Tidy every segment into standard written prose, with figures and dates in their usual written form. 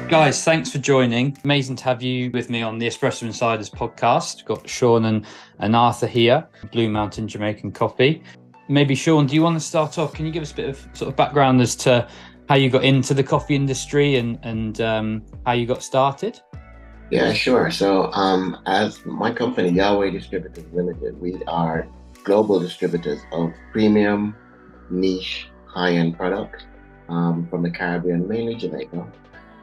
Guys, thanks for joining. Amazing to have you with me on the Espresso Insiders podcast. Got Sean and Authur here, Blue Mountain Jamaican Coffee. Maybe Sean, do you want to start off? Can you give us a bit of sort of background as to how you got into the coffee industry and how you got started? Yeah, sure. So, as my company, Yahweh Distributors Limited, we are global distributors of premium, niche, high-end products from the Caribbean, mainly Jamaica.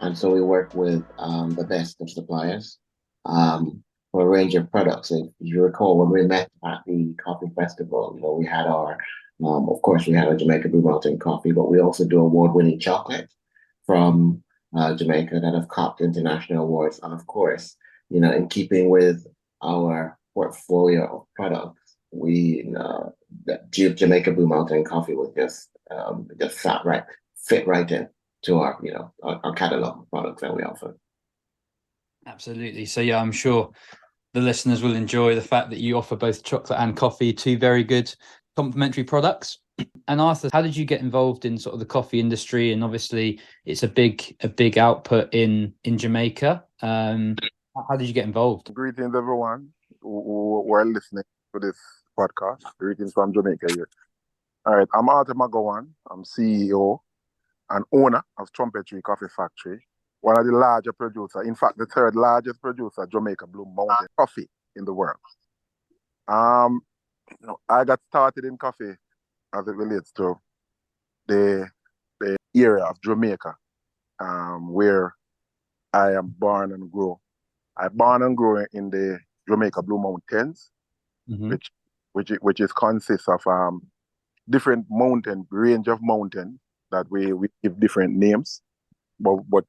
And so we work with the best of suppliers for a range of products. If you recall, when we met at the coffee festival, we had of course, we had a Jamaican Blue Mountain Coffee, but we also do award-winning chocolate from Jamaica that have copped international awards. And of course, in keeping with our portfolio of products, Jamaica Blue Mountain Coffee was just fit right in to our catalog of products that we offer. Absolutely. So yeah, I'm sure the listeners will enjoy the fact that you offer both chocolate and coffee, two very good complementary products. And Authur, how did you get involved in sort of the coffee industry? And obviously, it's a big output in Jamaica. How did you get involved? Greetings, everyone who are listening to this podcast. Greetings from Jamaica here. All right, I'm Authur McGowan. I'm CEO and owner of Trumpet Tree Coffee Factory, one of the larger producers, in fact, the third largest producer, Jamaican Blue Mountain Coffee in the world. I got started in coffee as it relates to the area of Jamaica, where I am born and grew. I born and grew in the Jamaica Blue Mountains, Mm-hmm. which consists of different range of mountains that we give different names, but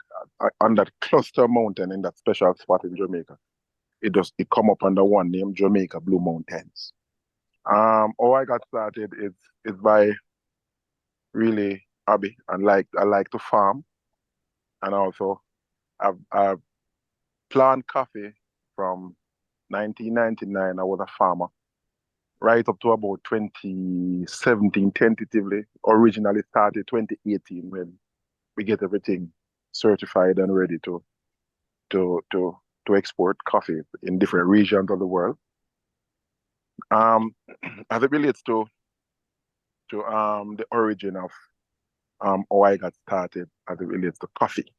on that cluster mountain in that special spot in Jamaica, it come up under one name, Jamaica Blue Mountains. How I got started is by really hobby and I like to farm, and also I've plant coffee from 1999. I was a farmer right up to about 2017 tentatively. Originally started 2018 when we get everything certified and ready to export coffee in different regions of the world. As it relates to the origin of how I got started as it relates to coffee.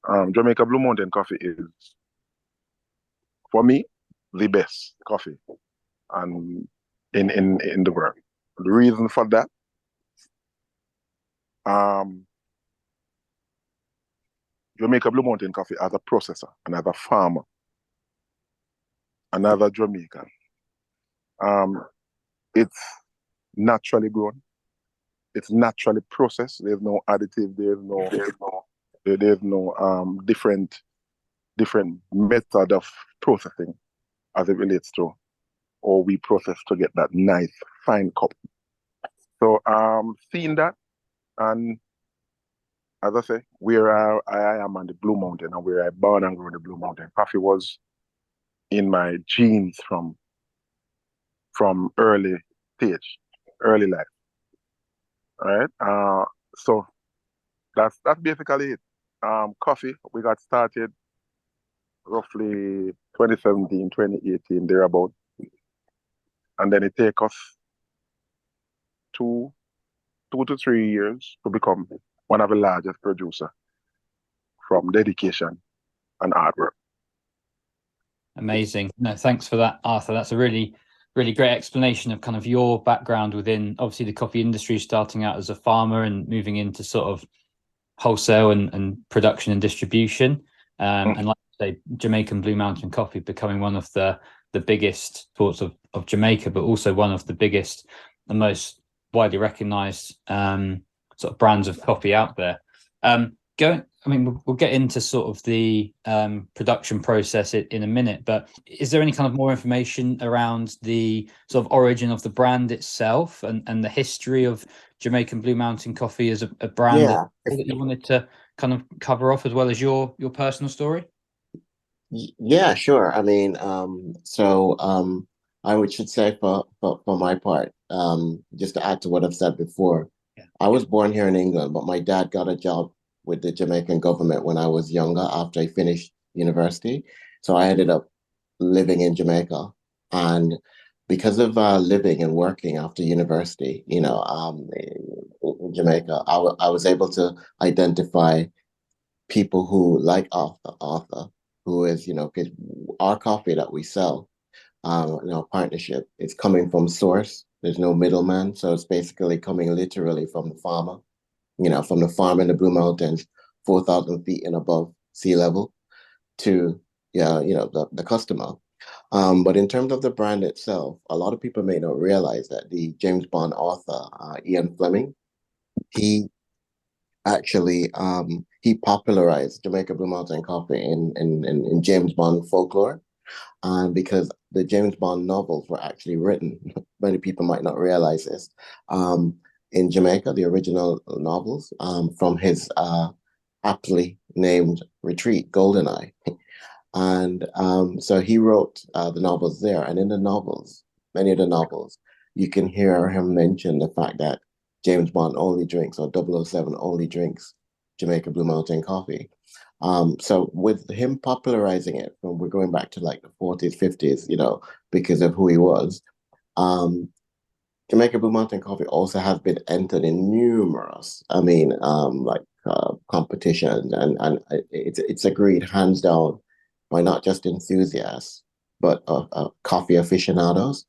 Jamaica Blue Mountain Coffee is, for me, the best coffee in the world. The reason for that, Jamaica Blue Mountain Coffee as a processor and as a farmer, another Jamaican, it's naturally grown. It's naturally processed. There's no additive. There's no different method of processing as it relates to, or we process to get that nice fine cup. So seeing that, and as I say, where I am on the Blue Mountain and where I born and grew in the Blue Mountain, coffee was in my genes from early life. All right. So that's basically it. Coffee, we got started roughly 2017, 2018, thereabout. And then it take us two to 3 years to become one of the largest producer from dedication and hard work. Amazing. No, thanks for that, Authur. That's a really great explanation of kind of your background within obviously the coffee industry, starting out as a farmer and moving into sort of wholesale and production and distribution. And like I say, Jamaican Blue Mountain Coffee becoming one of the biggest sports of Jamaica, but also one of the biggest and most widely recognized sort of brands of coffee out there. We'll get into sort of the production process in a minute, but is there any kind of more information around the sort of origin of the brand itself and the history of Jamaican Blue Mountain Coffee as a brand that you wanted to kind of cover off, as well as your personal story? Yeah, sure. I mean, I should say for my part, just to add to what I've said before, I was born here in England, but my dad got a job with the Jamaican government when I was younger after I finished university. So I ended up living in Jamaica. And because of living and working after university, in Jamaica, I was able to identify people who like Arthur, who is, 'cause our coffee that we sell, in our partnership, it's coming from source. There's no middleman. So it's basically coming literally from the farmer, from the farm in the Blue Mountains, 4,000 feet and above sea level to, yeah, the customer. But in terms of the brand itself, a lot of people may not realize that the James Bond author, Ian Fleming, he actually he popularized Jamaica Blue Mountain Coffee in James Bond folklore. Because the James Bond novels were actually written, many people might not realize this, in Jamaica, the original novels, from his aptly named retreat, Goldeneye. And so he wrote the novels there. And in the novels, many of the novels, you can hear him mention the fact that James Bond only drinks, or 007 only drinks Jamaica Blue Mountain Coffee. So with him popularizing it, when we're going back to like the 40s, 50s, because of who he was, Jamaica Blue Mountain Coffee also has been entered in numerous, competitions, and it's agreed hands down by not just enthusiasts, but coffee aficionados,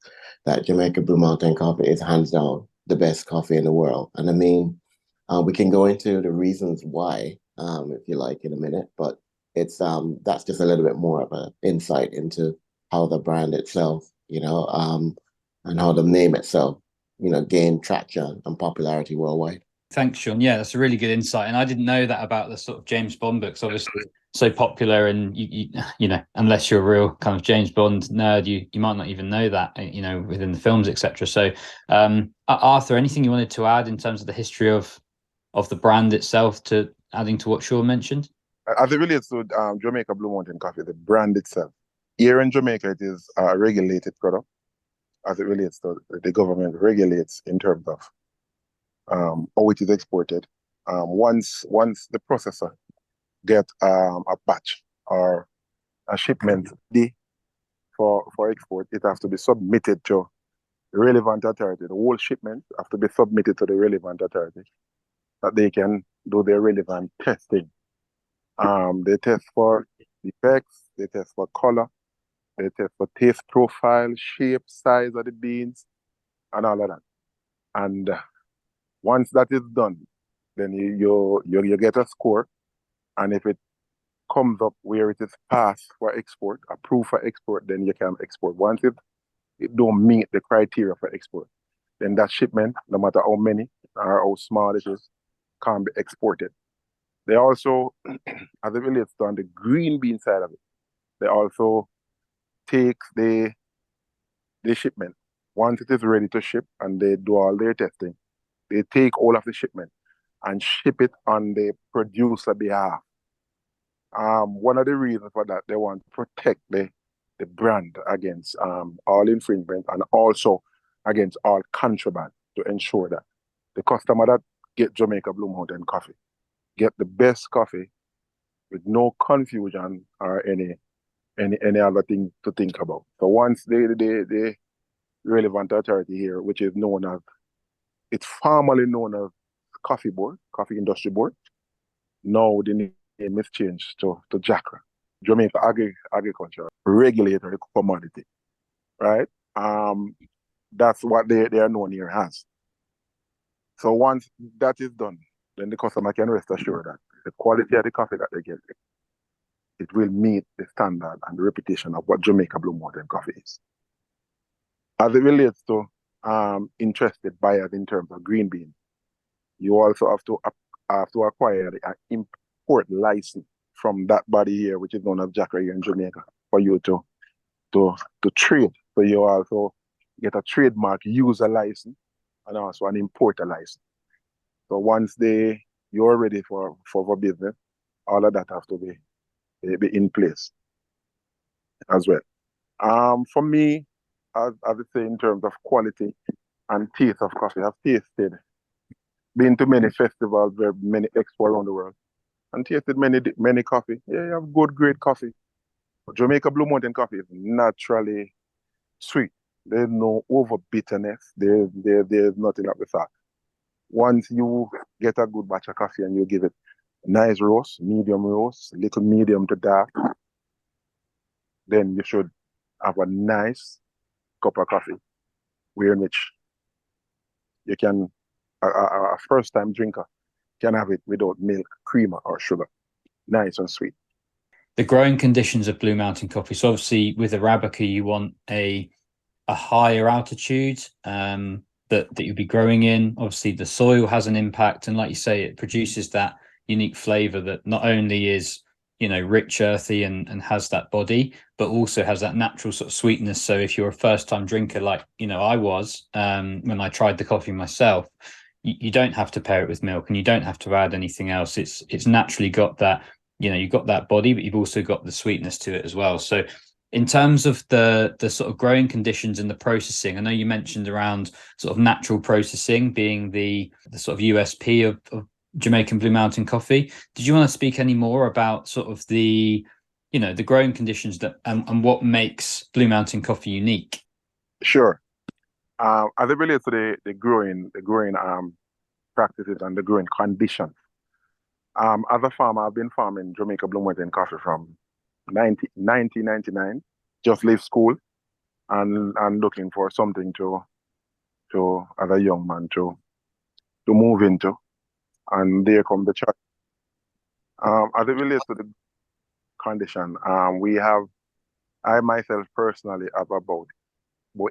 that Jamaica Blue Mountain Coffee is hands down the best coffee in the world. And I mean, we can go into the reasons why, if you like, in a minute, but it's that's just a little bit more of an insight into how the brand itself, and how the name itself, gained traction and popularity worldwide. Thanks, Sean. Yeah, that's a really good insight, and I didn't know that about the sort of James Bond books. Obviously, so popular, and you unless you're a real kind of James Bond nerd, you might not even know that, within the films, etc. So, Arthur, anything you wanted to add in terms of the history of the brand itself, to adding to what Sean mentioned? As it relates to Jamaica Blue Mountain Coffee, the brand itself, here in Jamaica, it is a regulated product. As it relates to the government regulates in terms of how it is exported. Once the processor get a batch or a shipment for export, it has to be submitted to the relevant authority. The whole shipment have to be submitted to the relevant authority that they can do their relevant testing. They test for defects, they test for color, they test for taste profile, shape, size of the beans, and all of that. And once that is done, then you get a score, and if it comes up where it is passed for export, approved for export, then you can export. Once it don't meet the criteria for export, then that shipment, no matter how many or how small it is, can't be exported. They also, as it relates to on the green bean side of it, they also take the shipment. Once it is ready to ship and they do all their testing, they take all of the shipment and ship it on the producer behalf. One of the reasons for that, they want to protect the brand against all infringement and also against all contraband, to ensure that the customer that get Jamaica Blue Mountain Coffee get the best coffee with no confusion or any other thing to think about. So once the relevant authority here, which is known as, it's formerly known as Coffee Board, Coffee Industry Board. Now the name is changed to JACRA, Jamaica Agriculture Regulatory Commodity, right? That's what they are known here as. So once that is done, then the customer can rest assured that the quality of the coffee that they get, it will meet the standard and the reputation of what Jamaica Blue Mountain Coffee is. As it relates to interested buyers in terms of green bean, you also have to acquire an import license from that body here, which is known as JACRA here in Jamaica, for you to trade. So you also get a trademark user license and also an importer license. So once you're ready for business, all of that have to be in place as well. For me, as I say, in terms of quality and taste of coffee, I've been to many festivals, many expos around the world. and tasted many coffee. Yeah, you have good, great coffee. But Jamaica Blue Mountain Coffee is naturally sweet. There's no over bitterness. There's nothing up with that. Once you get a good batch of coffee and you give it nice roast, medium roast, little medium to dark, then you should have a nice cup of coffee, where in which you can, a first time drinker can have it without milk, creamer, or sugar. Nice and sweet. The growing conditions of Blue Mountain coffee. So obviously with Arabica, you want a higher altitude that you'll be growing in. Obviously the soil has an impact, and like you say, it produces that unique flavor that not only is, you know, rich, earthy, and has that body, but also has that natural sort of sweetness. So if you're a first time drinker, like, you know, I was, when I tried the coffee myself, you don't have to pair it with milk, and you don't have to add anything else. It's naturally got that, you know, you've got that body, but you've also got the sweetness to it as well. So in terms of the sort of growing conditions and the processing, I know you mentioned around sort of natural processing being the sort of USP of Jamaican Blue Mountain Coffee. Did you want to speak any more about sort of the, you know, the growing conditions that and what makes Blue Mountain Coffee unique? Sure. As it relates to the growing practices and the growing conditions. As a farmer, I've been farming Jamaica Blue Mountain Coffee from 1999. Just left school and looking for something to as a young man to move into. And there come the challenge. As it relates to the condition, I myself personally have about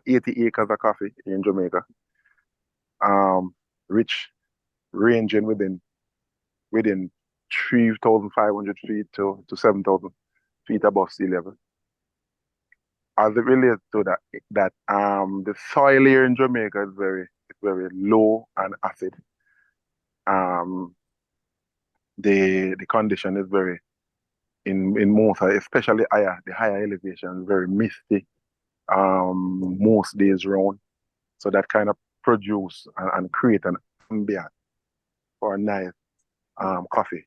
80 acres of coffee in Jamaica. Rich, ranging within 3,500 feet to 7,000 feet above sea level. As it relates to that the soil here in Jamaica is very low and acid. The condition is very in most, especially the higher elevation, very misty. Most days round, so that kind of produce and create an ambient for a nice coffee.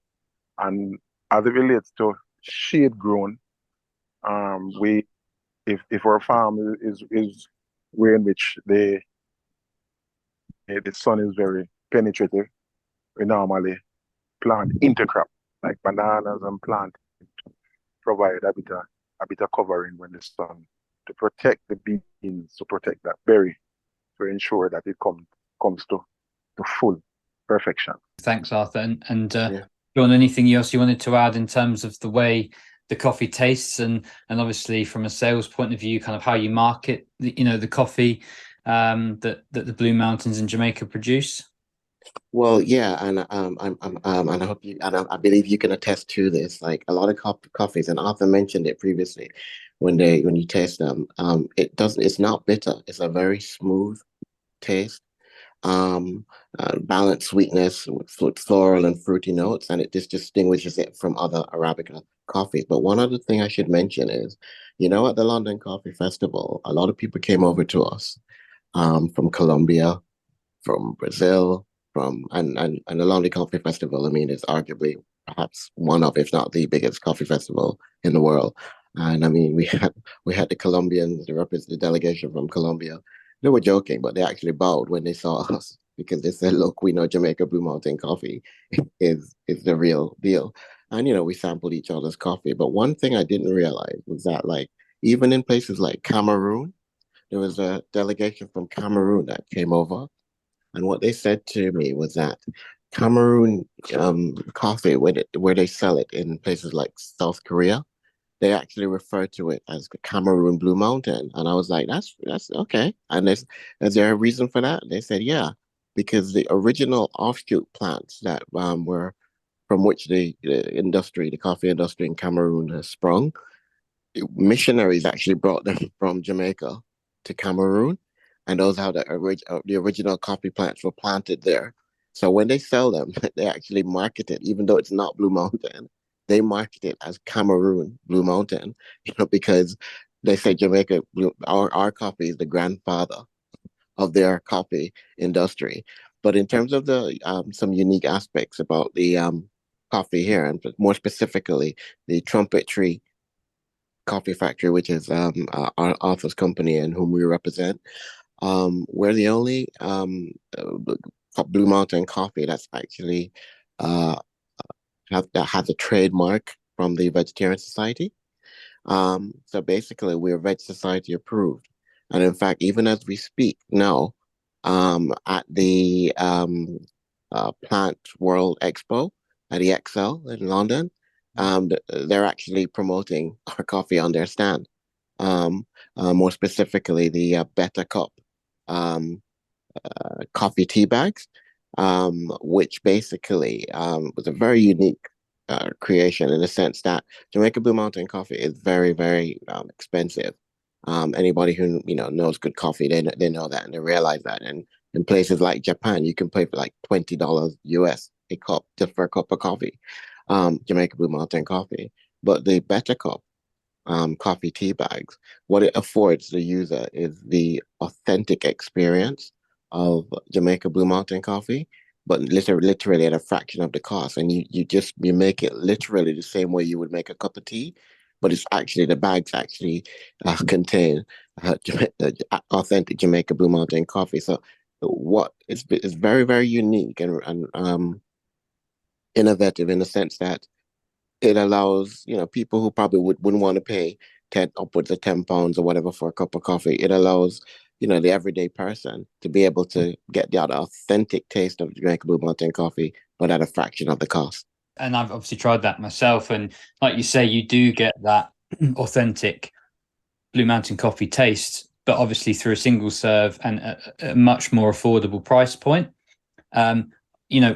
And as it relates to shade grown, we if our farm is where in which the sun is very penetrative, we normally plant intercrop like bananas and plant to provide a bit of covering when the sun, to protect the beans, to protect that berry, to ensure that it comes to full perfection. Thanks, Arthur. And John, anything else you wanted to add in terms of the way the coffee tastes, and obviously from a sales point of view, kind of how you market the coffee that the Blue Mountains in Jamaica produce? Well, yeah, and and I hope I believe you can attest to this. Like a lot of coffees, and Arthur mentioned it previously, when you taste them, it's not bitter. It's a very smooth taste, balanced sweetness with floral and fruity notes, and it just distinguishes it from other Arabica coffees. But one other thing I should mention is, at the London Coffee Festival, a lot of people came over to us, from Colombia, from Brazil, and the London Coffee Festival, I mean, is arguably perhaps one of, if not the biggest coffee festival in the world. And I mean, we had the Colombians, the delegation from Colombia. They were joking, but they actually bowed when they saw us, because they said, "Look, we know Jamaica Blue Mountain Coffee is the real deal." And we sampled each other's coffee. But one thing I didn't realize was that, like, even in places like Cameroon, there was a delegation from Cameroon that came over. And what they said to me was that Cameroon coffee, where they sell it in places like South Korea, they actually refer to it as Cameroon Blue Mountain. And I was like, that's okay. And is there a reason for that? They said, yeah, because the original offshoot plants that were from which the coffee industry in Cameroon has sprung, missionaries actually brought them from Jamaica to Cameroon. And those are the original coffee plants were planted there. So when they sell them, they actually market it, even though it's not Blue Mountain, they market it as Cameroon Blue Mountain, because they say Jamaica, our coffee is the grandfather of their coffee industry. But in terms of the some unique aspects about the coffee here, and more specifically, the Trumpet Tree Coffee Factory, which is our Authur's company and whom we represent. We're the only Blue Mountain coffee that's actually that has a trademark from the Vegetarian Society. So basically, we're Veg Society approved, and in fact, even as we speak now, at the Plant World Expo at the EXL in London, they're actually promoting our coffee on their stand. More specifically, the Better Cup coffee tea bags, which basically was a very unique creation in the sense that Jamaica Blue Mountain coffee is very, very expensive. Anybody who knows good coffee, they know that and they realize that. And in places like Japan, you can pay for like $20 US a cup just for a cup of coffee, Jamaica Blue Mountain coffee. But the Better Cup coffee tea bags, what it affords the user is the authentic experience of Jamaica Blue Mountain coffee, but literally at a fraction of the cost. And you make it literally the same way you would make a cup of tea, but it's actually the bags actually contain authentic Jamaica Blue Mountain coffee. So what it's very, very unique and innovative in the sense that it allows people who probably wouldn't want to pay upwards of £10 or whatever for a cup of coffee. It allows the everyday person to be able to get the authentic taste of Jamaica Blue Mountain coffee, but at a fraction of the cost. And I've obviously tried that myself, and like you say, you do get that authentic Blue Mountain coffee taste, but obviously through a single serve and a much more affordable price point.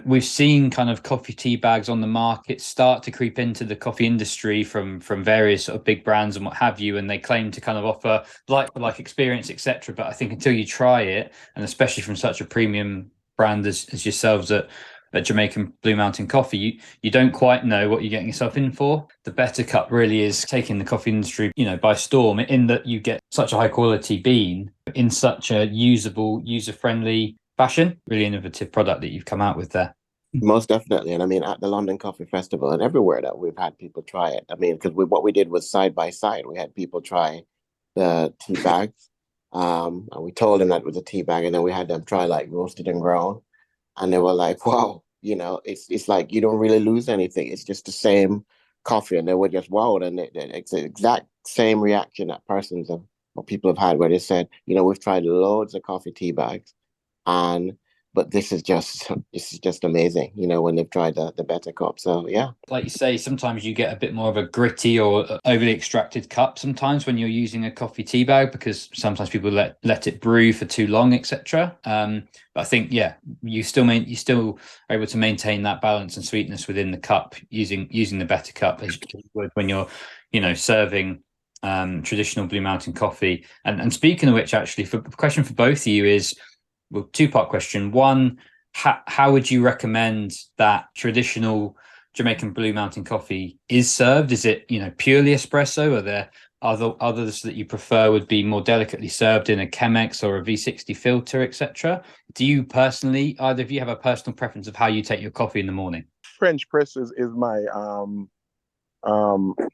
We've seen kind of coffee tea bags on the market start to creep into the coffee industry from various sort of big brands and what have you, and they claim to kind of offer like experience, etc. But I think until you try it, and especially from such a premium brand as yourselves at Jamaican Blue Mountain Coffee, you don't quite know what you're getting yourself in for. The Better Cup really is taking the coffee industry, by storm, in that you get such a high quality bean in such a usable, user-friendly fashion. Really innovative product that you've come out with there. Most definitely. And I mean, at the London Coffee Festival and everywhere that we've had people try it. I mean, because what we did was side by side. We had people try the tea bags. And we told them that it was a tea bag, and then we had them try like roasted and ground. And they were like, wow, it's like you don't really lose anything. It's just the same coffee. And they were just wowed. And it's the exact same reaction that people have had where they said, we've tried loads of coffee tea bags. But this is just amazing, when they've tried the Better Cup. So yeah, like you say, sometimes you get a bit more of a gritty or overly extracted cup sometimes when you're using a coffee tea bag, because sometimes people let it brew for too long, etc. But I think you still are able to maintain that balance and sweetness within the cup using the Better Cup as you would when you're serving traditional Blue Mountain coffee. And speaking of which, actually, for a question for both of you is, well, two-part question. One, how would you recommend that traditional Jamaican Blue Mountain coffee is served? Is it, purely espresso? Are there others that you prefer would be more delicately served in a Chemex or a V60 filter, etc.? Do you personally, either of you, have a personal preference of how you take your coffee in the morning? French press is my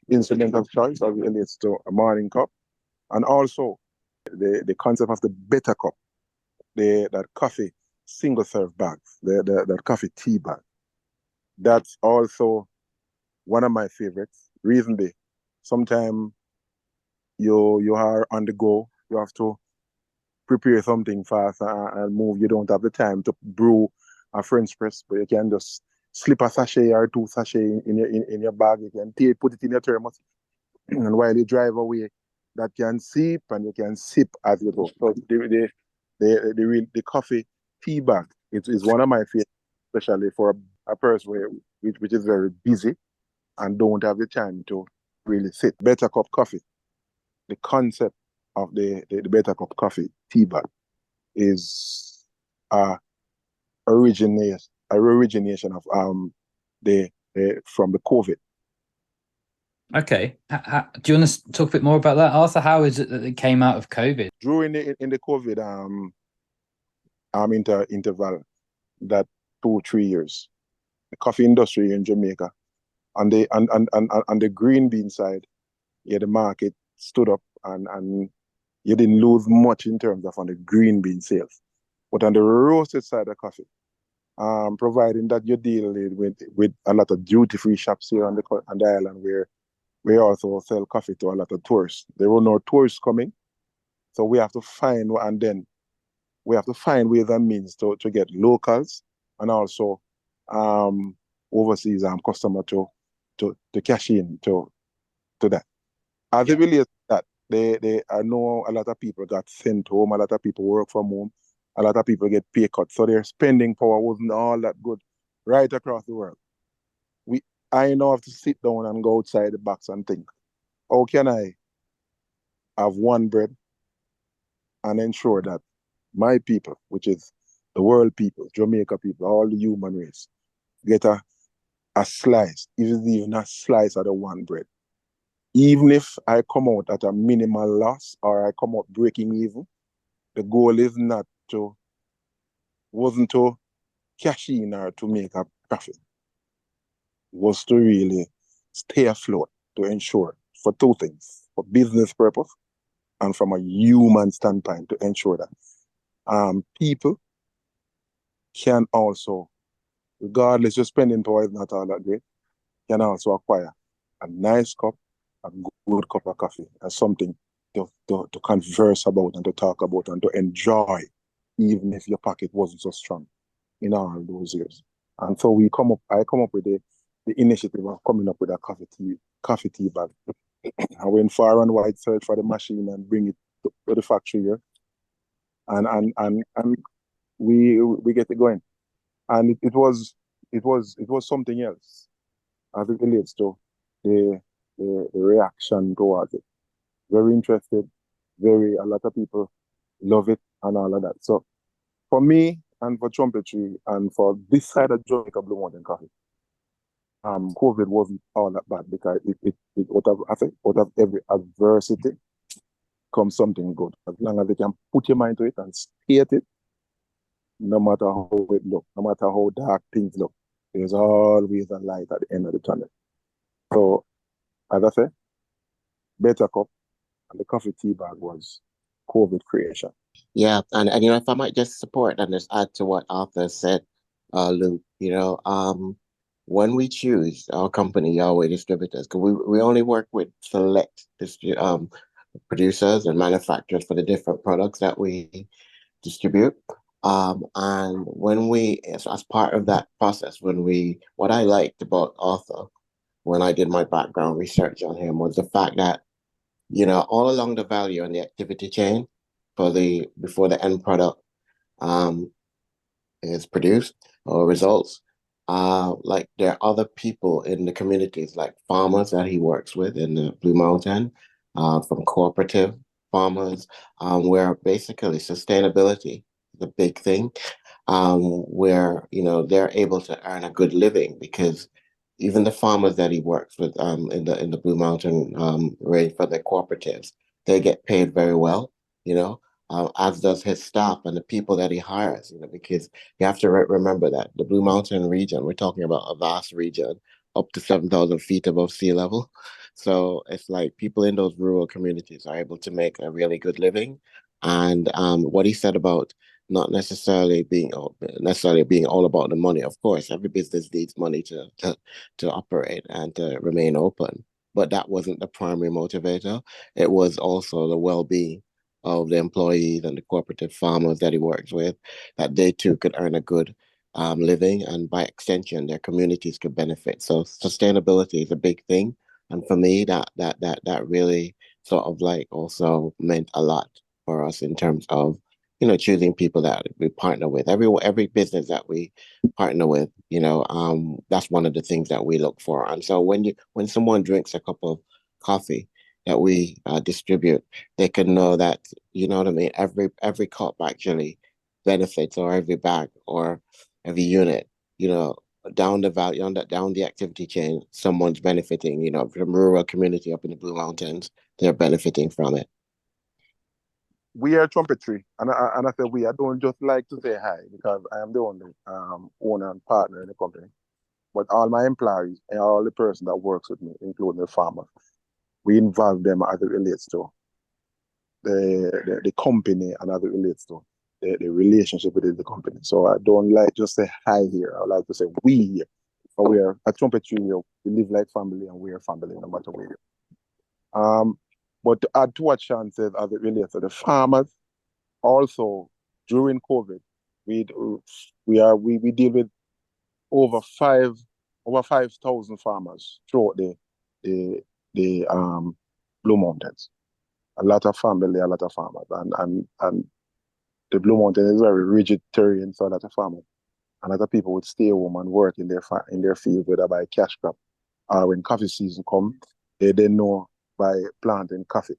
instrument of choice as it relates to a morning cup, and also the concept of the Better Cup. That coffee single serve bags, that coffee tea bag. That's also one of my favorites. Reason being, sometimes you are on the go, you have to prepare something fast and move. You don't have the time to brew a French press, but you can just slip a sachet or two sachets in your bag. You can put it in your thermos, and while you drive away, that can sip and you can sip as you go. So the coffee tea bag is one of my favorites, especially for a person which is very busy and don't have the time to really sit. Better Cup coffee. The concept of the Better Cup coffee tea bag is origination of from the COVID. Okay. Do you want to talk a bit more about that, Arthur? How is it that it came out of COVID? During the COVID interval, that 2-3 years, coffee industry in Jamaica. On the green bean side, yeah, the market stood up and you didn't lose much in terms of on the green bean sales. But on the roasted side of coffee, providing that you deal with a lot of duty-free shops here on the island where we also sell coffee to a lot of tourists. There were no tourists coming, so we have to find ways and means to get locals and also overseas customer to cash in to that. As it relates to that, I know a lot of people got sent home, a lot of people work from home, a lot of people get pay cut, so their spending power wasn't all that good right across the world. I now have to sit down and go outside the box and think, how can I have one bread and ensure that my people, which is the world people, Jamaica people, all the human race, get a slice, even a slice of the one bread. Even if I come out at a minimal loss or I come out breaking even, the goal is wasn't to cash in or to make a profit. Was to really stay afloat, to ensure for two things, for business purpose and from a human standpoint, to ensure that people can also, regardless your spending power is not all that great, can also acquire a nice cup, a good cup of coffee, as something to converse about and to talk about and to enjoy, even if your pocket wasn't so strong in all those years. And so I come up with the initiative of coming up with a coffee tea bag. I went far and wide, search for the machine and bring it to the factory here. And we get it going. And it was something else as it relates to the reaction towards it. Very interested, a lot of people love it and all of that. So for me and for Trumpet Tree and for this side of Jamaica Blue Mountain Coffee, COVID wasn't all that bad because out of every adversity comes something good. As long as you can put your mind to it and state it, no matter how it looks, no matter how dark things look, there's always a light at the end of the tunnel. So, as I said, better cup and the coffee tea bag was COVID creation. Yeah, and if I might just support and just add to what Arthur said, Luke, when we choose our company, Yahweh Distributors, because we only work with select producers and manufacturers for the different products that we distribute. And as part of that process, what I liked about Arthur when I did my background research on him was the fact that, all along the value and the activity chain before the end product is produced or results, like there are other people in the communities, like farmers that he works with in the Blue Mountain, from cooperative farmers, where basically sustainability is a big thing, where they're able to earn a good living because even the farmers that he works with in the Blue Mountain range for their cooperatives, they get paid very well, as does his staff and the people that he hires, because you have to remember that the Blue Mountain region, we're talking about a vast region up to 7,000 feet above sea level. So it's like people in those rural communities are able to make a really good living. And what he said about not necessarily being all about the money. Of course, every business needs money to operate and to remain open. But that wasn't the primary motivator. It was also the well-being of the employees and the cooperative farmers that he works with, that they too could earn a good living, and by extension, their communities could benefit. So sustainability is a big thing, and for me, that really sort of like also meant a lot for us in terms of choosing people that we partner with. Every business that we partner with, that's one of the things that we look for. And so when someone drinks a cup of coffee that we distribute, they can know that, you know what I mean, every cup actually benefits, or every bag or every unit, down the value, down the activity chain, someone's benefiting, from rural community up in the Blue Mountains, they're benefiting from it. We are Trumpet Tree, and I said I don't just like to say hi because I am the only owner and partner in the company. but all my employees and all the person that works with me, including the farmer, we involve them as it relates to the company and as it relates to the relationship within the company. So I don't like just say hi here. I like to say we here. But we are at Trumpet Tree here. We live like family and we are family no matter where. But to add to what Sean said as it relates to the farmers, also during COVID, we deal with over 5,000 farmers throughout the Blue Mountains. A lot of family, a lot of farmers, and the Blue Mountain is very rigid terrain, so a lot of farmers. A lot of people would stay home and work in their field, whether by cash crop or when coffee season come, they know by planting coffee.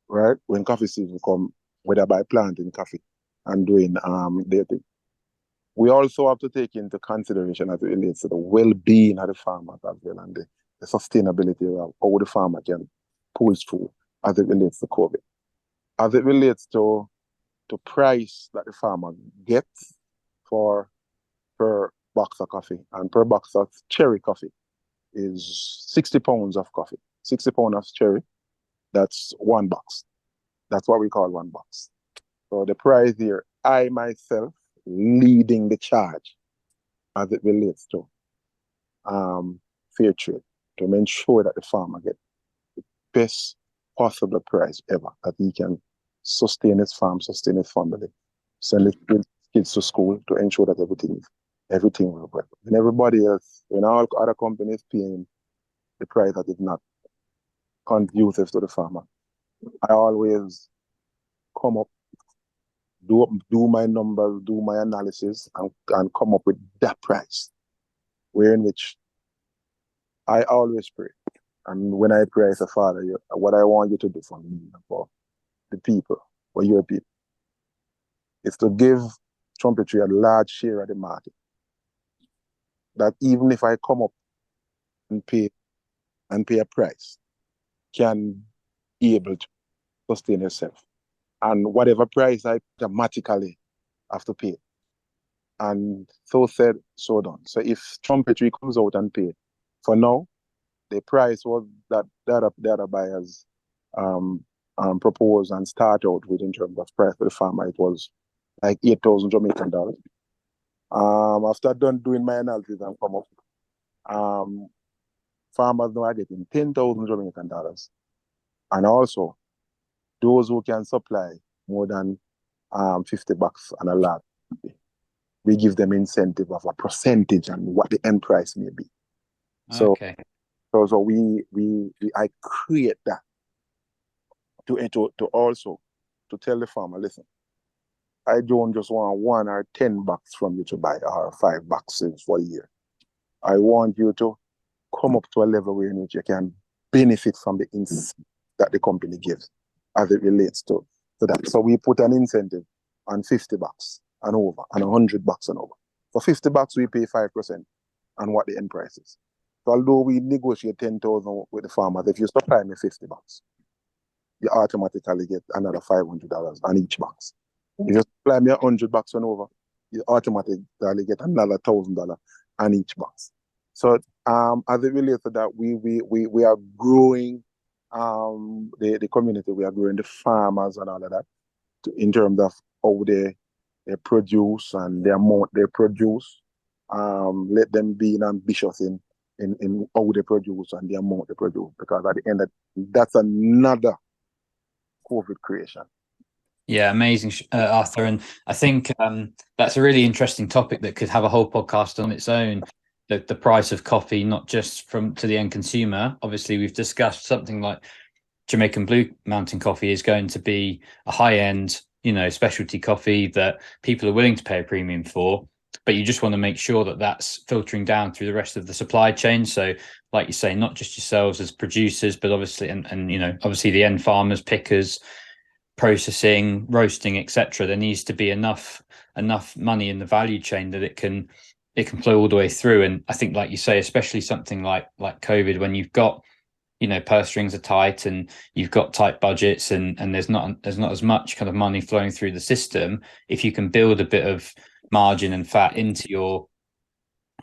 Right? When coffee season come, whether by planting coffee and doing their thing. We also have to take into consideration as it relates to the well-being of the farmers as well and the sustainability of how the farmer can pull through as it relates to COVID. As it relates to price that the farmer gets per box of coffee, and per box of cherry coffee is 60 pounds of coffee. 60 pounds of cherry, that's one box. That's what we call one box. So the price here, I myself leading the charge as it relates to fair trade to ensure that the farmer get the best possible price ever, that he can sustain his farm, sustain his family, send his kids to school to ensure that everything will work. And everybody else, when all other companies paying the price that is not conducive to the farmer, I always come up, do my numbers, do my analysis, and come up with that price. Where in which I always pray. And when I pray as a father, what I want you to do for me, for the people, for your people, is to give Trumpet Tree a large share of the market. That even if I come up and pay a price, can be able to sustain yourself. And whatever price I automatically have to pay. And so said, so done. So if Trumpet Tree comes out and pay, for now, the price was that the other buyers propose and start out with in terms of price for the farmer, it was like 8,000 Jamaican dollars. After done doing my analysis and come up, farmers now are getting 10,000 Jamaican dollars. And also, those who can supply more than $50 and a lot, we give them incentive of a percentage and what the end price may be. So, okay. So I create that to also to tell the farmer, listen, I don't just want $1 or $10 from you to buy or $5 for a year. I want you to come up to a level where in which you can benefit from the incentive that the company gives as it relates to that. So we put an incentive on $50 and over, and $100 and over. For $50, we pay 5% on what the end price is. So although we negotiate 10,000 with the farmers, if you supply me $50, you automatically get another $500 on each box. If you supply me $100 and over, you automatically get another $1,000 on each box. So as it relates to that, we are growing the community, we are growing the farmers and all of that in terms of how they produce and the amount they produce. Let them be ambitious in how they produce and the amount they produce, because at the end of that's another COVID creation. Yeah, amazing, Arthur. And I think that's a really interesting topic that could have a whole podcast on its own. The price of coffee, not just to the end consumer. Obviously, we've discussed something like Jamaican Blue Mountain Coffee is going to be a high-end, specialty coffee that people are willing to pay a premium for. But you just want to make sure that that's filtering down through the rest of the supply chain. So, like you say, not just yourselves as producers, but obviously, and obviously the end farmers, pickers, processing, roasting, etc. There needs to be enough money in the value chain that it can flow all the way through. And I think, like you say, especially something like COVID, when you've got, purse strings are tight and you've got tight budgets and there's not as much kind of money flowing through the system. If you can build a bit of margin and fat into your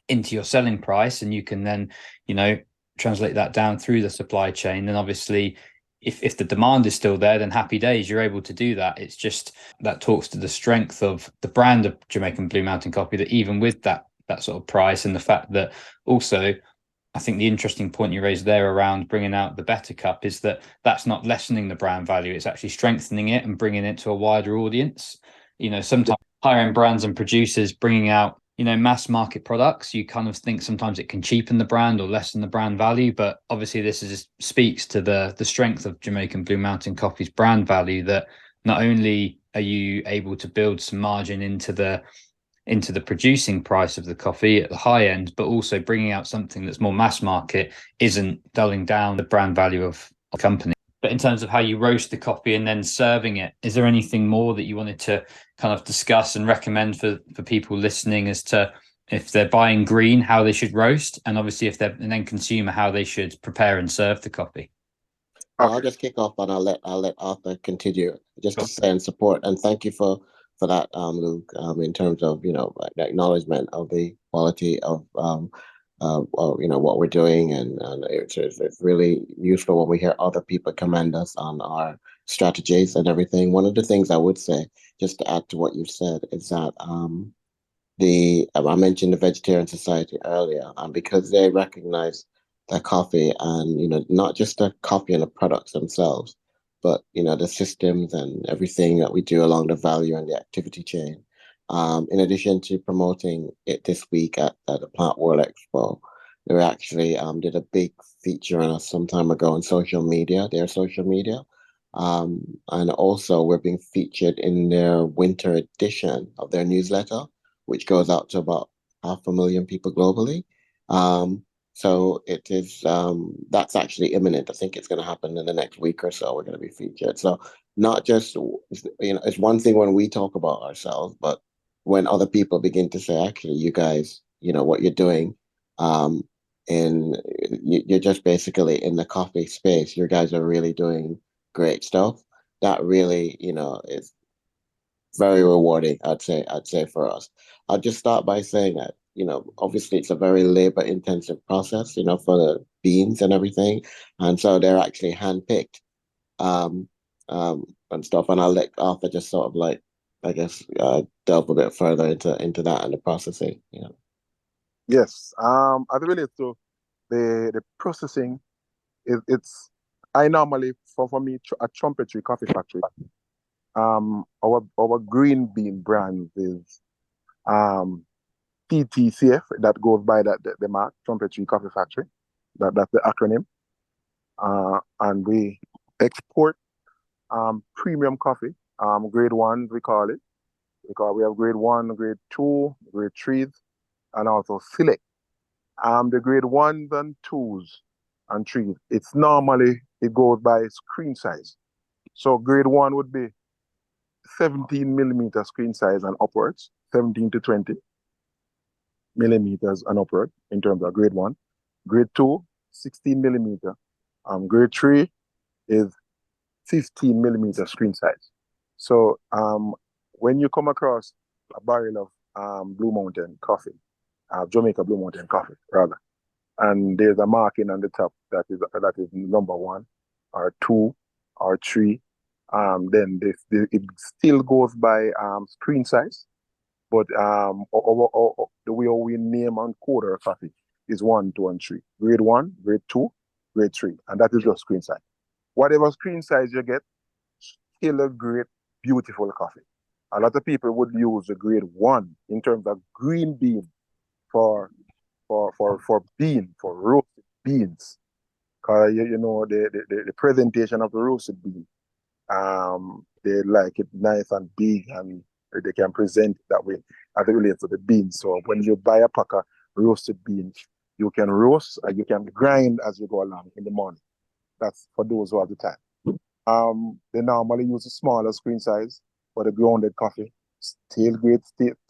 into your selling price, and you can then, you know, translate that down through the supply chain. Then obviously if the demand is still there, then happy days, you're able to do that. It's just that talks to the strength of the brand of Jamaican Blue Mountain Coffee, that even with that sort of price, and the fact that also, I think the interesting point you raised there around bringing out the better cup is that that's not lessening the brand value. It's actually strengthening it and bringing it to a wider audience. You know, sometimes higher end brands and producers bringing out, you know, mass market products, you kind of think sometimes it can cheapen the brand or lessen the brand value. But obviously this speaks to the strength of Jamaican Blue Mountain Coffee's brand value, that not only are you able to build some margin into the producing price of the coffee at the high end, but also bringing out something that's more mass market isn't dulling down the brand value of the company. But in terms of how you roast the coffee and then serving it, is there anything more that you wanted to kind of discuss and recommend for people listening, as to, if they're buying green, how they should roast, and obviously if they're an end consumer, how they should prepare and serve the coffee? I'll just kick off, and I'll let Authur continue, just to say and support. And thank you for that, Luke. In terms of, you know, the acknowledgement of the quality of you know, what we're doing, and it's really useful when we hear other people commend us on our strategies and everything. One of the things I would say, just to add to what you said, is that I mentioned the Vegetarian Society earlier, because they recognize that coffee, and, you know, not just the coffee and the products themselves, but, you know, the systems and everything that we do along the value and the activity chain. In addition to promoting it this week at the Plant World Expo, we actually did a big feature on us some time ago on social media, their social media. And also we're being featured in their winter edition of their newsletter, which goes out to about 500,000 people globally. So it is, that's actually imminent. I think it's going to happen in the next week or so. We're going to be featured. So not just, you know, it's one thing when we talk about ourselves, but when other people begin to say, actually, you guys, you know, what you're doing, and you're just basically in the coffee space, you guys are really doing great stuff. That really, you know, is very rewarding, I'd say for us. I'll just start by saying that, you know, obviously it's a very labor intensive process, you know, for the beans and everything. And so they're actually handpicked, and stuff. And I'll let Arthur just sort of, like, I guess, delve a bit further into that and the processing, you know. Yes. As it relates to the processing, it's I normally, for me, a Trumpet Tree Coffee Factory. Our green bean brand is TTCF, that goes by the mark, Trumpet Tree Coffee Factory. That's the acronym. And we export premium coffee, grade 1 we call it, because we have grade 1, grade 2, grade 3, and also select. The grade 1s and 2s and 3s, it's normally, it goes by screen size. So grade 1 would be 17 millimeter screen size and upwards, 17 to 20 millimeters and upward in terms of grade 1. Grade 2, 16 millimeter. Grade 3 is 15 millimeter screen size. So when you come across a barrel of Blue Mountain coffee, Jamaica Blue Mountain Coffee, rather, and there's a marking on the top that is number 1 or 2 or 3, then it still goes by screen size, but the way we name and code our coffee is 1, 2, and 3. Grade 1, grade 2, grade 3, and that is just screen size. Whatever screen size you get, still a great, beautiful coffee. A lot of people would use the grade 1 in terms of green bean for roasted beans, because you know the presentation of the roasted bean, they like it nice and big, and they can present it that way as it relates to the beans. So when you buy a pack of roasted beans, you can roast and you can grind as you go along in the morning. That's for those who have the time. They normally use a smaller screen size for the grounded coffee. Still great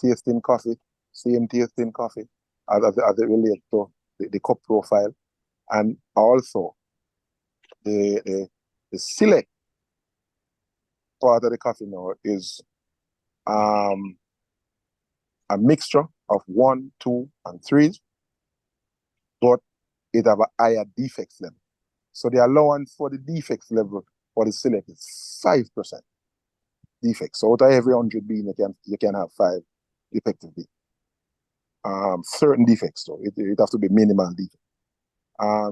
tasting coffee, same tasting coffee as it relates to the cup profile. And also the select part of the coffee now is a mixture of 1, 2, and 3s. but it have a higher defects level. So the allowance for the defects level for the select is 5% defects. So out of every 100 bean, you can have 5 defective beans. Certain defects, so it has to be minimal defects.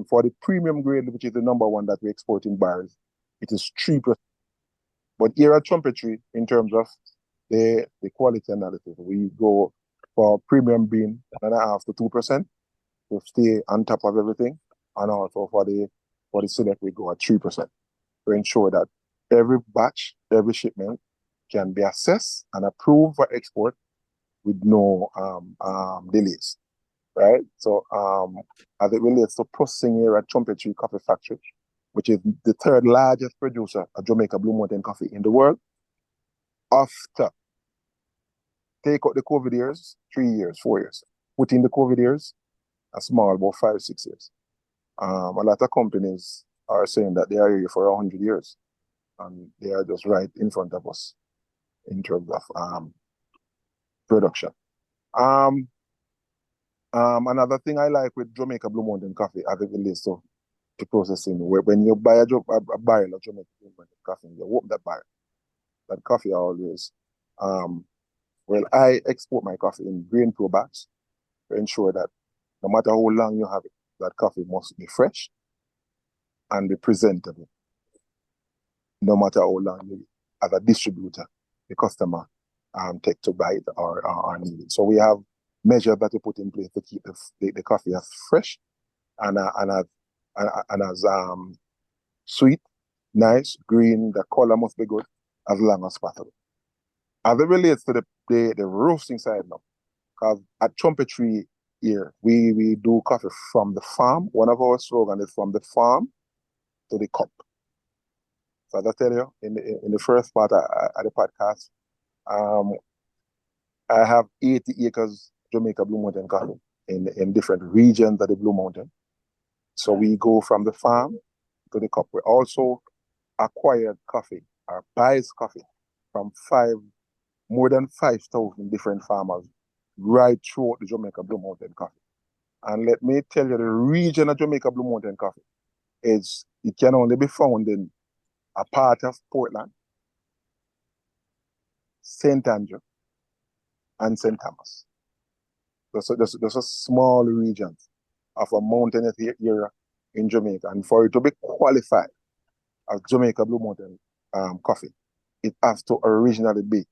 For the premium grade, which is the number one that we export in barrels, it is 3%. But here at Trumpet Tree, in terms of the quality analysis, we go for premium bean 1.5 to 2% to stay on top of everything, and also for the select we go at 3% to ensure that every batch, every shipment can be assessed and approved for export with no delays, right? So as it relates to processing here at Trumpet Tree Coffee Factory, which is the 3rd largest producer of Jamaica Blue Mountain Coffee in the world, after take out the COVID years, 3 years, 4 years, put in the COVID years, a small, about 5, 6 years. A lot of companies are saying that they are here for 100 years, and they are just right in front of us in terms of production. Another thing I like with Jamaica Blue Mountain Coffee, as it relates to processing, when you buy a barrel of Jamaica Blue Mountain Coffee, you open that barrel, that coffee always, well, I export my coffee in grain pro bags to ensure that no matter how long you have it, that coffee must be fresh and be presentable. No matter how long you, as a distributor, the customer take to buy it or need it. So we have measures that we put in place to keep the coffee as fresh and as sweet, nice, green. The color must be good as long as possible. As it relates to the roasting side now, because at Trumpet Tree here, we do coffee from the farm. One of our slogans is from the farm to the cup. So as I tell you, in the first part of the podcast, I have 80 acres Jamaica Blue Mountain Coffee in different regions of the Blue Mountain. So we go from the farm to the cup. We also acquired coffee or buys coffee from more than 5,000 different farmers right throughout the Jamaica Blue Mountain Coffee. And let me tell you, the region of Jamaica Blue Mountain Coffee it can only be found in a part of Portland, St. Andrew, and St. Thomas. There's a small region of a mountainous area in Jamaica. And for it to be qualified as Jamaica Blue Mountain Coffee, it has to originally be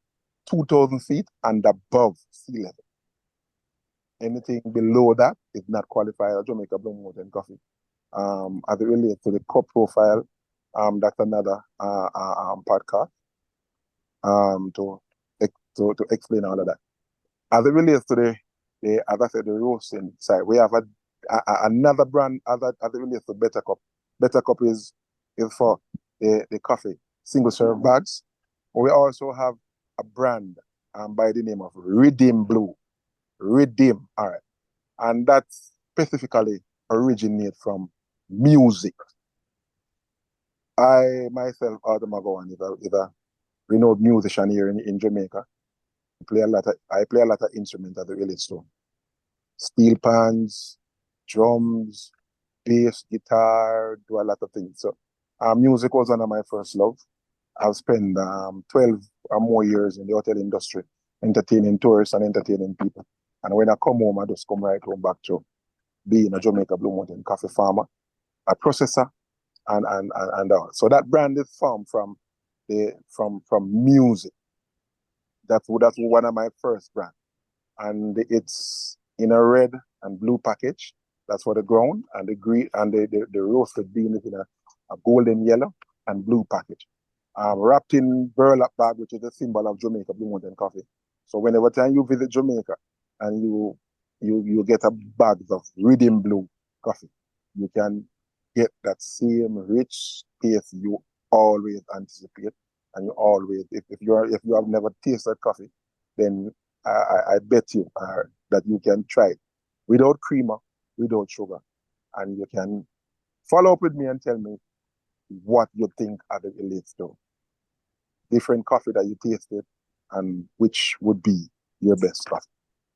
2,000 feet and above sea level. Anything below that is not qualified as Jamaica Blue Mountain Coffee. As it relates to the cup profile, that's another podcast to explain all of that. As it relates to as I said, the roasting side, we have another brand as it relates to Better Cup. Better Cup is for the coffee single serve bags. We also have a brand by the name of Redeem Blue. Redeem, all right. And that's specifically originated from music. I myself, Authur McGowan, is a renowned musician here in Jamaica. I play a lot of instruments as it relates to steel pans, drums, bass, guitar, do a lot of things. So music was one of my first love. I've spent 12 or more years in the hotel industry, entertaining tourists and entertaining people. And when I come home, I just come right home back to being a Jamaica Blue Mountain coffee farmer, a processor, and all. So that brand is formed from music. That's one of my first brands. And it's in a red and blue package. That's for the ground, and the green and the roasted bean is in a golden yellow and blue package. Wrapped in burlap bag, which is a symbol of Jamaica Blue Mountain Coffee. So whenever time you visit Jamaica and you get a bag of Redeem Blue coffee, you can get that same rich taste you always anticipate, and you always, if you have never tasted coffee, then I bet you that you can try it without creamer, without sugar, and you can follow up with me and tell me what you think as it relates to different coffee that you tasted and which would be your best coffee.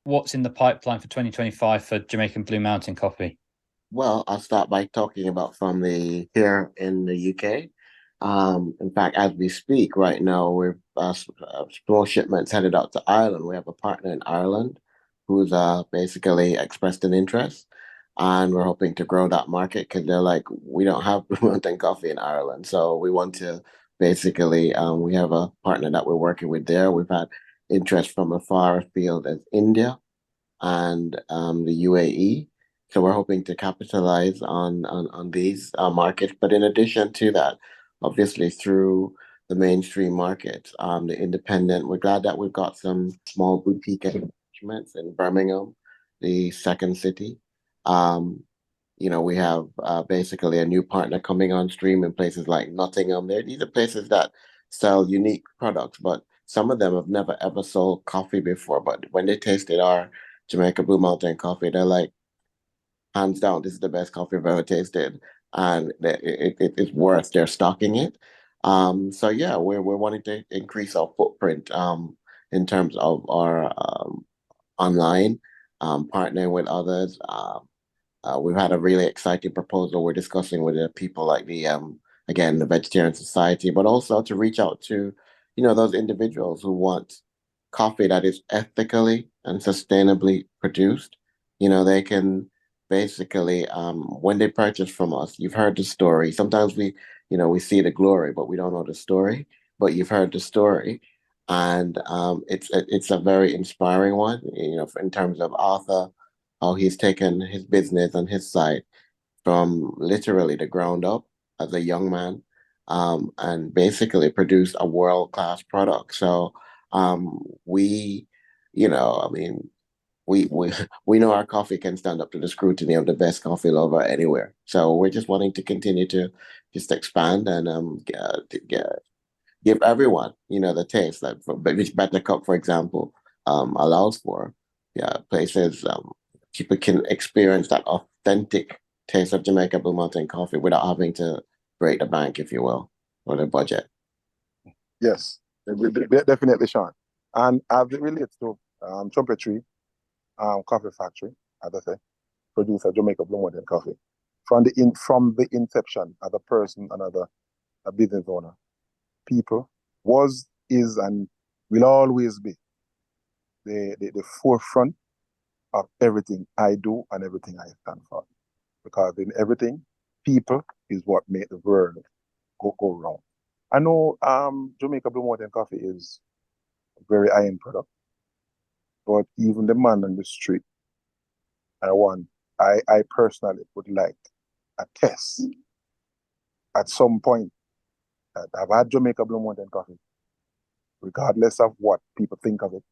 What's in the pipeline for 2025 for Jamaican Blue Mountain Coffee? Well, I'll start by talking about from the here in the UK. In fact, as we speak right now, we're small shipments headed out to Ireland. We have a partner in Ireland who's basically expressed an interest, and we're hoping to grow that market because they're like, we don't have Blue Mountain Coffee in Ireland, so we want to basically. We have a partner that we're working with there. We've had interest from as far afield as India and the UAE. So we're hoping to capitalize on these markets. But in addition to that, obviously through the mainstream markets, the independent, we're glad that we've got some small boutique establishments in Birmingham, the second city. Um, we have basically a new partner coming on stream in places like Nottingham. These are places that sell unique products, but some of them have never ever sold coffee before. But when they tasted our Jamaica Blue Mountain Coffee, they're like, hands down, this is the best coffee I've ever tasted, and it's worth their stocking it. So yeah, we're wanting to increase our footprint in terms of our online, partnering with others. We've had a really exciting proposal we're discussing with the people like again, the Vegetarian Society, but also to reach out to, those individuals who want coffee that is ethically and sustainably produced. They can basically, when they purchase from us, you've heard the story. Sometimes we see the glory, but we don't know the story. But you've heard the story, and it's a very inspiring one. In terms of Arthur, how he's taken his business and his site from literally the ground up as a young man, and basically produced a world-class product. So we, I mean, we we know our coffee can stand up to the scrutiny of the best coffee lover anywhere. So we're just wanting to continue to just expand and give everyone, the taste like which Better Cup, for example, allows for. Yeah, places people can experience that authentic taste of Jamaica Blue Mountain coffee without having to break the bank, if you will, or the budget. Yes, definitely, Sean. And as it relates to Trumpet Tree Coffee Factory, as I say, producer Jamaica Blue Mountain Coffee, from the inception as a person and as a business owner, people was, is, and will always be the forefront of everything I do and everything I stand for. Because in everything, people is what make the world go round. I know Jamaica Blue Mountain Coffee is a very high-end product, but even the man on the street, I personally would like a test at some point that I've had Jamaica Blue Mountain Coffee, regardless of what people think of it,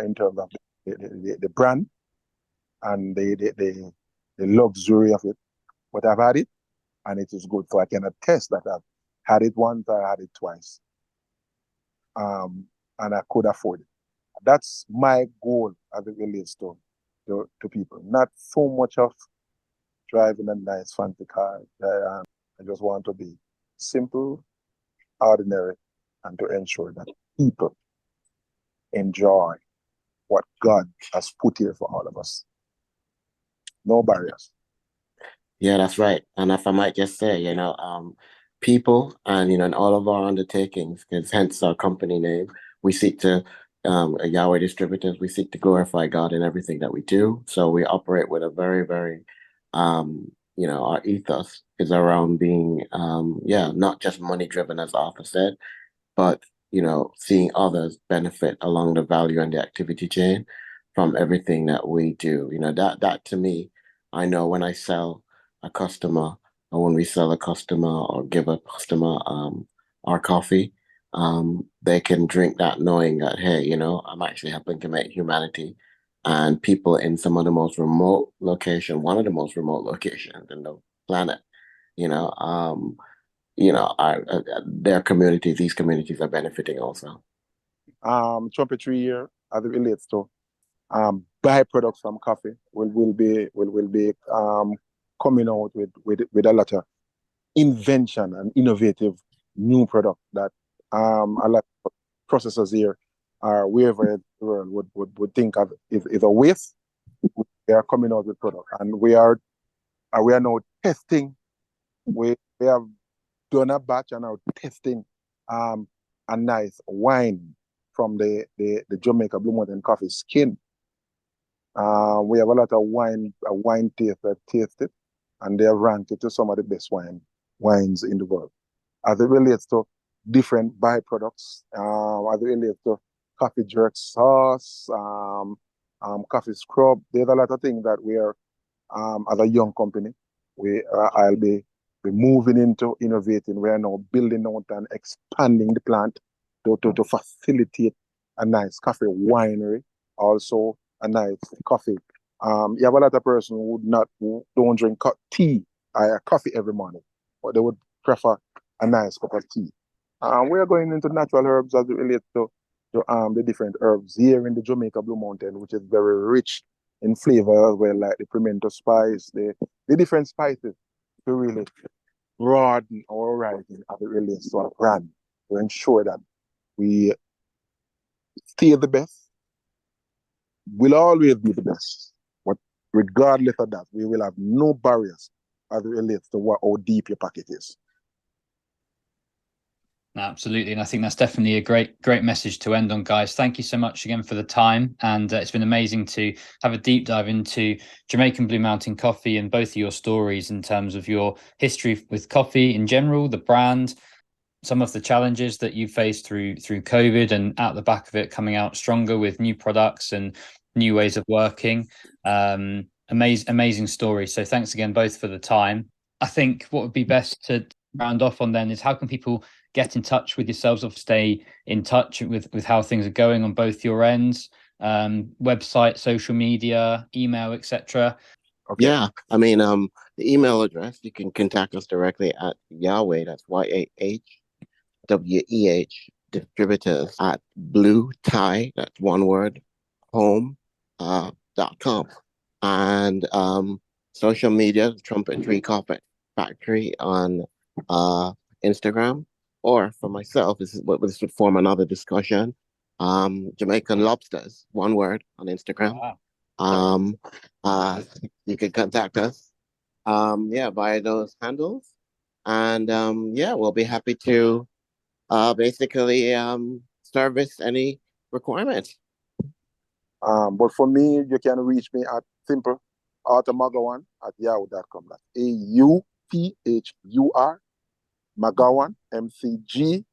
in terms of the brand and the luxury of it. But I've had it, and it is good. So I can attest that I've had it once, I had it twice, and I could afford it. That's my goal as it relates to people. Not so much of driving a nice fancy car. I just want to be simple, ordinary, and to ensure that people enjoy what God has put here for all of us. No barriers. Yeah, that's right. And if I might just say, people and, in all of our undertakings, because hence our company name, we seek to, Yahweh Distributors, we seek to glorify God in everything that we do. So we operate with a very, very, our ethos is around being, not just money driven, as Arthur said, but, seeing others benefit along the value and the activity chain from everything that we do. That to me, I know when I sell a customer or when we sell a customer or give a customer our coffee, they can drink that knowing that, hey, I'm actually helping to make humanity and people in some of the most remote location, one of the most remote locations in the planet, you know, um, their communities, these communities are benefiting also. Trumpet Tree here, as it relates to byproducts from coffee, will be coming out with a lot of invention and innovative new product that a lot of processors here or wherever in the world would think of is a waste. They are coming out with product, and we are we are now testing. We have done a batch and are testing a nice wine from the Jamaica Blue Mountain Coffee skin. We have a lot of wine taste that tasted, and they have ranked it to some of the best wines in the world. As it relates to different byproducts, as it relates to coffee jerk sauce, coffee scrub, there's a lot of things that we are, as a young company, I'll be moving into innovating. We are now building out and expanding the plant to facilitate a nice coffee winery, also a nice coffee. You have a lot of person who don't drink tea or coffee every morning, but they would prefer a nice cup of tea. We are going into natural herbs as it relates to the different herbs here in the Jamaica Blue Mountain, which is very rich in flavor as well, like the pimento spice, the different spices to really broaden our horizon as it relates to our brand, to ensure that we stay the best. We'll always be the best, but regardless of that, we will have no barriers as it relates to how deep your packet is. Absolutely, and I think that's definitely a great message to end on, guys. Thank you so much again for the time, and it's been amazing to have a deep dive into Jamaican Blue Mountain Coffee and both of your stories in terms of your history with coffee in general, the brand, some of the challenges that you faced through COVID, and out the back of it coming out stronger with new products and new ways of working. Amazing story. So thanks again both for the time. I think what would be best to round off on then is, how can people get in touch with yourselves, or stay in touch with how things are going on both your ends? Website, social media, email, etc. Okay. Yeah, I mean, the email address, you can contact us directly at Yahweh, that's YAHWEH, distributors at blue tie, that's one word, home.com. And social media, Trumpet Tree Coffee Factory on Instagram. Or for myself, this would form another discussion. Jamaican Lobsters, one word, on Instagram. Wow. You can contact us via those handles. And we'll be happy to basically service any requirements. But for me, you can reach me at simple McGowan at yahoo.com. That's AUTHUR McGowan, MCGOWAN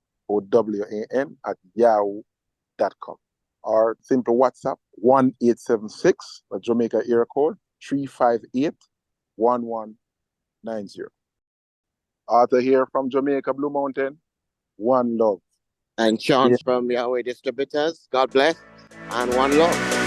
at yahoo.com. Or simple WhatsApp 1876, a Jamaica area code 358-1190. Authur here from Jamaica Blue Mountain. One love. And Sean from Yahweh Distributors. God bless, and one love.